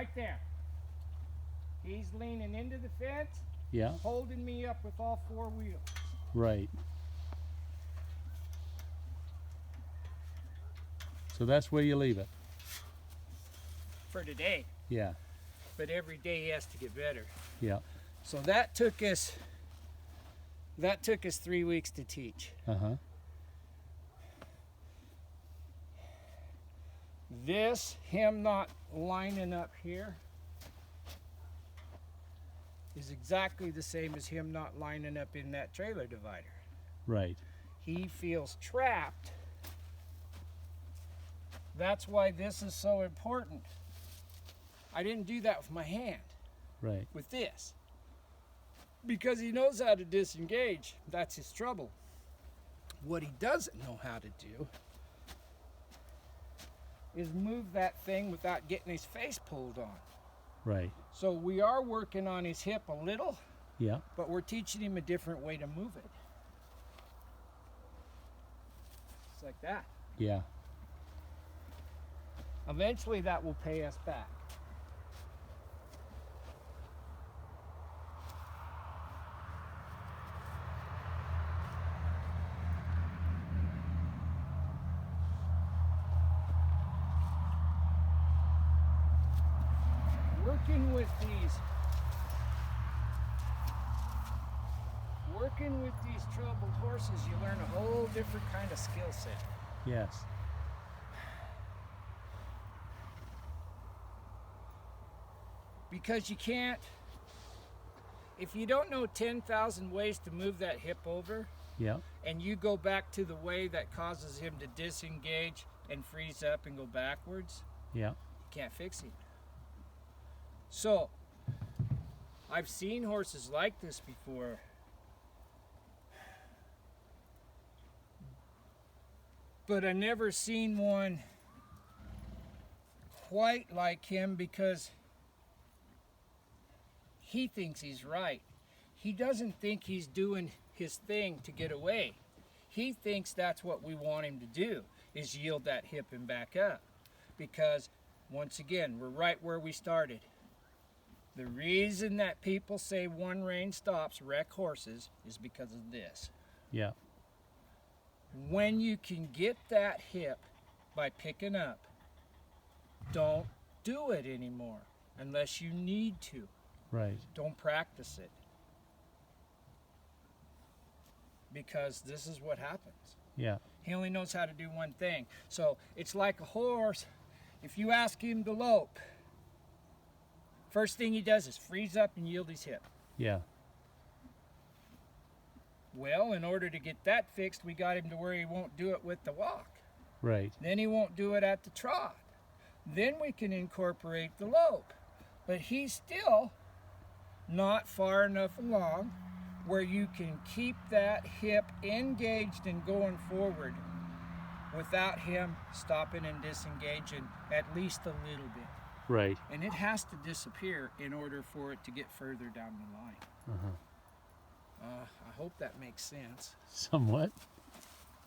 Right there. He's leaning into the fence, Yeah. holding me up with all four wheels. Right. So that's where you leave it. For today. Yeah. But every day he has to get better. Yeah. So that took us 3 weeks to teach. Uh-huh. This, him not lining up here, is exactly the same as him not lining up in that trailer divider. Right. He feels trapped. That's why this is so important. I didn't do that with my hand, Right. with this. Because he knows how to disengage. That's his trouble. What he doesn't know how to do is move that thing without getting his face pulled on. Right. So we are working on his hip a little, Yeah. but we're teaching him a different way to move it. Just like that. Yeah. Eventually that will pay us back. Working with these troubled horses, you learn a whole different kind of skill set. Yes. Because you can't, if you don't know 10,000 ways to move that hip over, Yeah. and you go back to the way that causes him to disengage and freeze up and go backwards, Yeah. you can't fix him. So, I've seen horses like this before. But I've never seen one quite like him because he thinks he's right. He doesn't think he's doing his thing to get away. He thinks that's what we want him to do, is yield that hip and back up. Because, once again, we're right where we started. The reason that people say one rein stops wreck horses is because of this. Yeah. When you can get that hip by picking up, don't do it anymore unless you need to. Right. Don't practice it. Because this is what happens. Yeah. He only knows how to do one thing. So it's like a horse. If you ask him to lope, first thing he does is freeze up and yield his hip. Yeah. Well, in order to get that fixed, we got him to where he won't do it with the walk. Right. Then he won't do it at the trot. Then we can incorporate the lope. But he's still not far enough along where you can keep that hip engaged and going forward without him stopping and disengaging at least a little bit. Right. And it has to disappear in order for it to get further down the line. Uh-huh. I hope that makes sense. Somewhat.